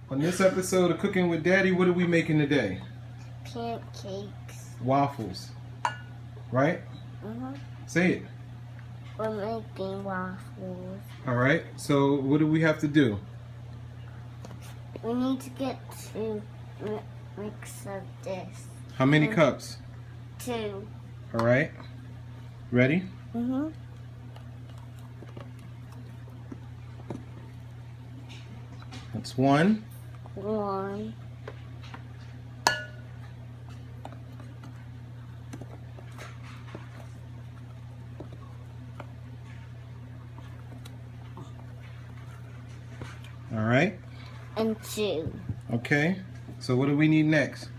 On this episode of Cooking with Daddy, what are we making today? Pancakes. Waffles. Right? Say it. We're making waffles. Alright, so what do we have to do? We need to get to mix up this. How many cups? 2. Alright. Ready? That's 1. 1. Alright. And 2. Okay. So what do we need next?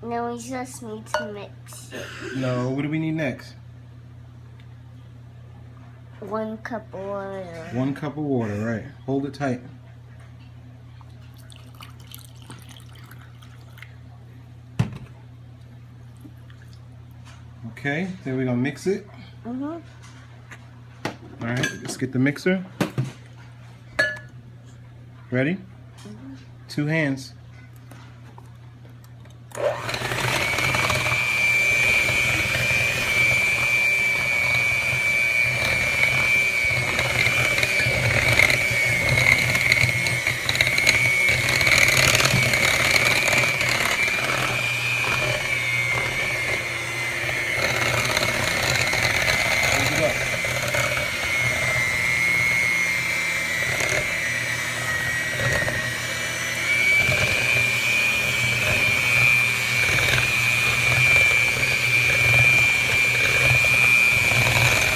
No, we just need to mix No, what do we need next? 1 cup of water. 1 cup of water, right. Hold it tight. Okay, then we're gonna mix it. Alright, let's get the mixer. Ready? 2 hands.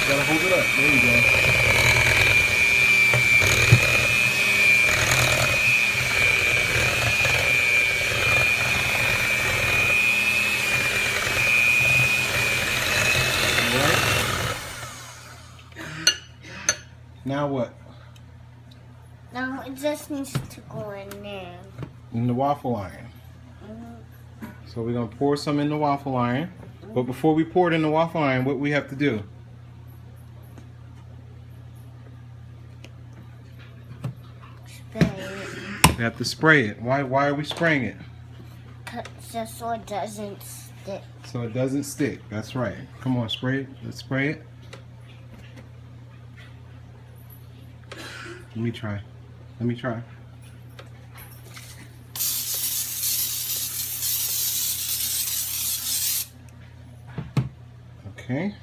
Gotta hold it up. There you go. Alright. Now what? Now it just needs to go in there. In the waffle iron. So we're gonna pour some in the waffle iron. But before we pour it in the waffle iron, what we have to do? Spray it. We have to spray it. Why are we spraying it? Just so it doesn't stick. So it doesn't stick. That's right. Come on, spray it. Let's spray it. Let me try. Let me try. Okay.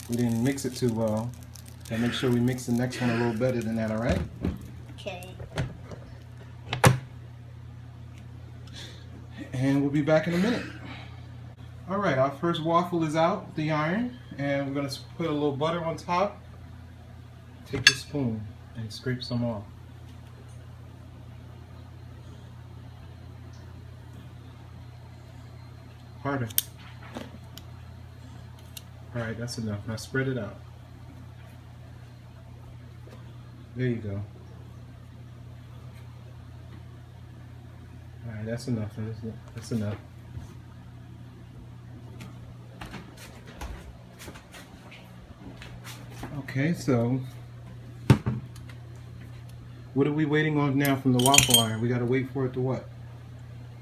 We didn't mix it too well. Gotta make sure we mix the next one a little better than that, alright? Okay. And we'll be back in a minute. Alright, our first waffle is out with the iron. And we're gonna put a little butter on top. Take your spoon and scrape some off. Harder. Alright, that's enough. Now spread it out. There you go. Alright, that's enough. That's enough. Okay, so what are we waiting on now from the waffle iron? We gotta wait for it to what?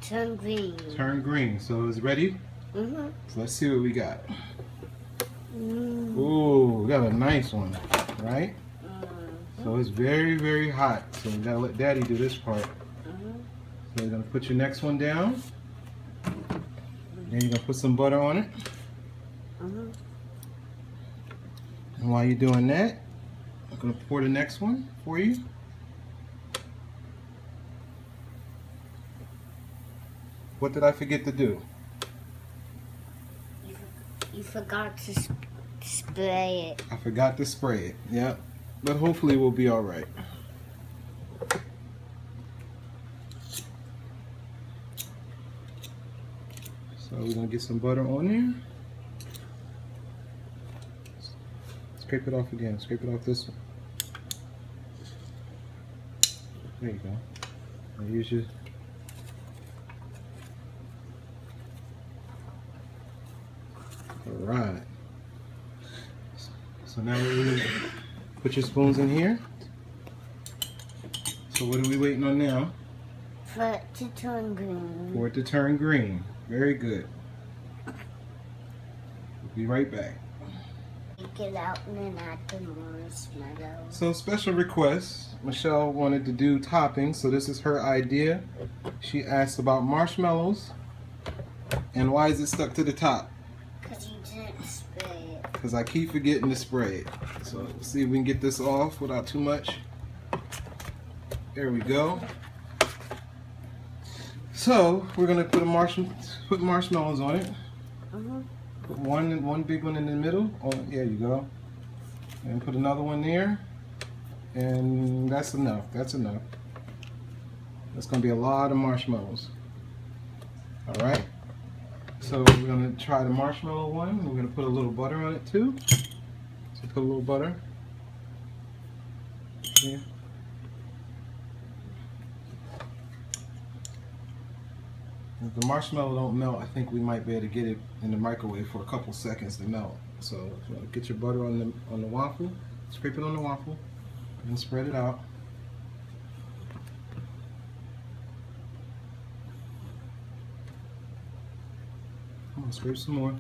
Turn green. Turn green. So it's ready? So let's see what we got. Ooh, we got a nice one, right? So it's very, very hot. So we gotta let Daddy do this part. So you're gonna put your next one down. Then you're gonna put some butter on it. And while you're doing that, I'm gonna pour the next one for you. What did I forget to do? You forgot to spray it. I forgot to spray it. Yep. But hopefully we'll be all right. So we're gonna get some butter on there. Scrape it off again. Scrape it off this one. There you go. Now use your Alright. So now we're going to put your spoons in here. So what are we waiting on now? For it to turn green. For it to turn green. Very good. We'll be right back. Take it out and then add the marshmallows. So special request. Michelle wanted to do toppings, so this is her idea. She asked about marshmallows. And why is it stuck to the top? Because you didn't spray it. Because I keep forgetting to spray it. So let's see if we can get this off without too much. There we go. So we're gonna put marshmallows on it. Put one big one in the middle. Oh, there you go. And put another one there. And that's enough. That's enough. That's gonna be a lot of marshmallows. All right. So we're gonna try the marshmallow one. We're gonna put a little butter on it too. So put a little butter. Yeah. If the marshmallow don't melt, I think we might be able to get it in the microwave for a couple seconds to melt. So get your butter on the waffle, scrape it on the waffle, and spread it out. Come on, scrape some more.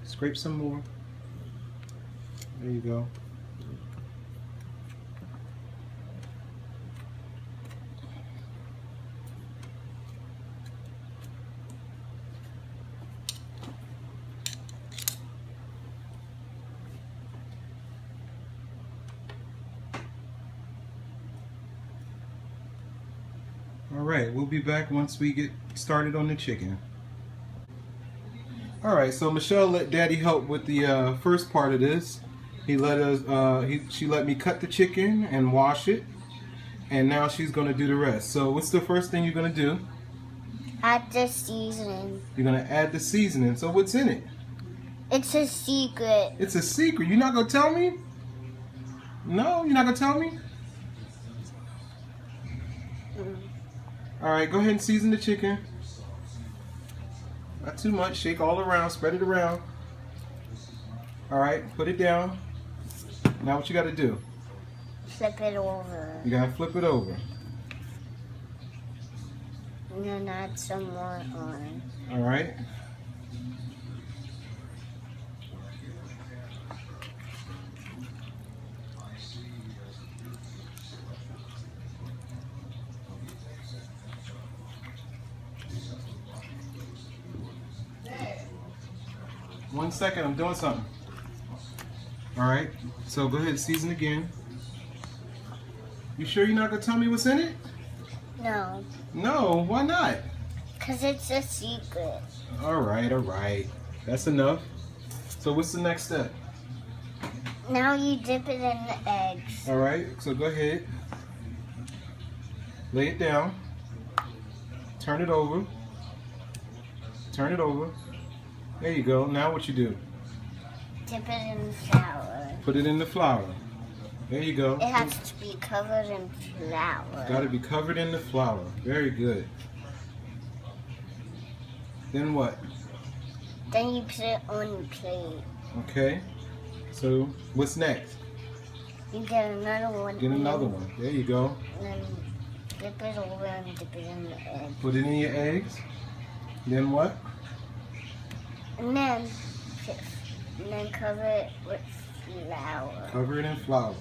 Scrape some more. There you go. Alright, we'll be back once we get started on the chicken. Alright, so Michelle let Daddy help with the first part of this. She let me cut the chicken and wash it, and now she's going to do the rest. So what's the first thing you're going to do? Add the seasoning. You're going to add the seasoning. So what's in it? It's a secret. It's a secret. You're not going to tell me? No, you're not going to tell me? Alright, go ahead and season the chicken. Not too much. Shake all around. Spread it around. Alright, put it down. Now what you got to do? Flip it over. You got to flip it over. And then add some more on. Alright. One second, I'm doing something. Alright, so go ahead and season again. You sure you're not going to tell me what's in it? No. No, why not? Because it's a secret. Alright. That's enough. So what's the next step? Now you dip it in the eggs. Alright, so go ahead. Lay it down. Turn it over. Turn it over. There you go. Now what you do? Dip it in flour. Put it in the flour. There you go. It has to be covered in flour. It's got to be covered in the flour. Very good. Then what? Then you put it on the plate. Okay. So what's next? You get another one. Get another one. There you go. And then dip it over and dip it in the egg. Put it in your eggs. Then what? And then cover it with flour. Cover it in flour.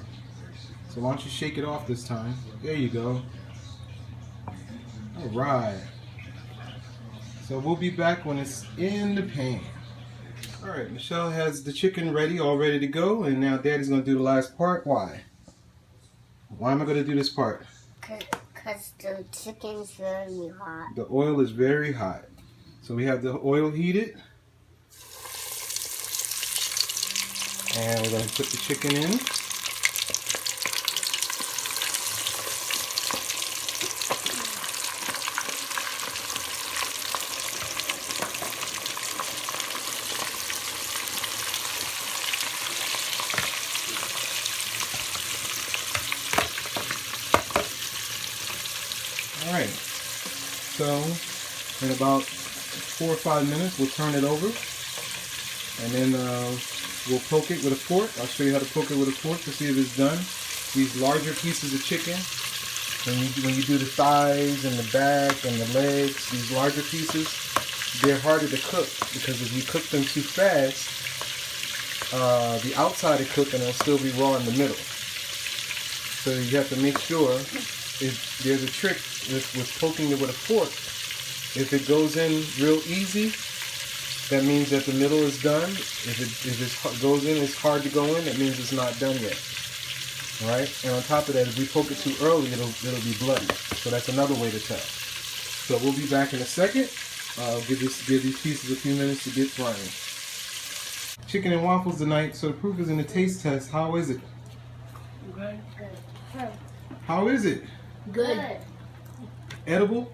So why don't you shake it off this time? There you go. All right. So we'll be back when it's in the pan. All right, Michelle has the chicken ready, all ready to go, and now Daddy's gonna do the last part. Why? Why am I gonna do this part? Because the chicken's very hot. The oil is very hot. So we have the oil heated. And we're going to put the chicken in. Alright, so in about 4 or 5 minutes we'll turn it over. And then we'll poke it with a fork. I'll show you how to poke it with a fork to see if it's done. These larger pieces of chicken, when you do the thighs and the back and the legs, these larger pieces, they're harder to cook because if you cook them too fast, the outside will cook and it'll still be raw in the middle. So you have to make sure, if there's a trick with poking it with a fork. If it goes in real easy, that means that the middle is done. If it goes in, it's hard to go in, that means it's not done yet. Alright? And on top of that, if we poke it too early, it'll be bloody. So that's another way to tell. So we'll be back in a second. I'll give these pieces a few minutes to get frying. Chicken and waffles tonight. So the proof is in the taste test. How is it? Good. Good. How is it? Good. Edible?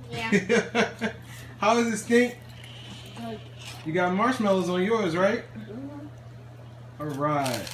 Yeah. How does it stink? Good. You got marshmallows on yours, right? Mm-hmm. All right.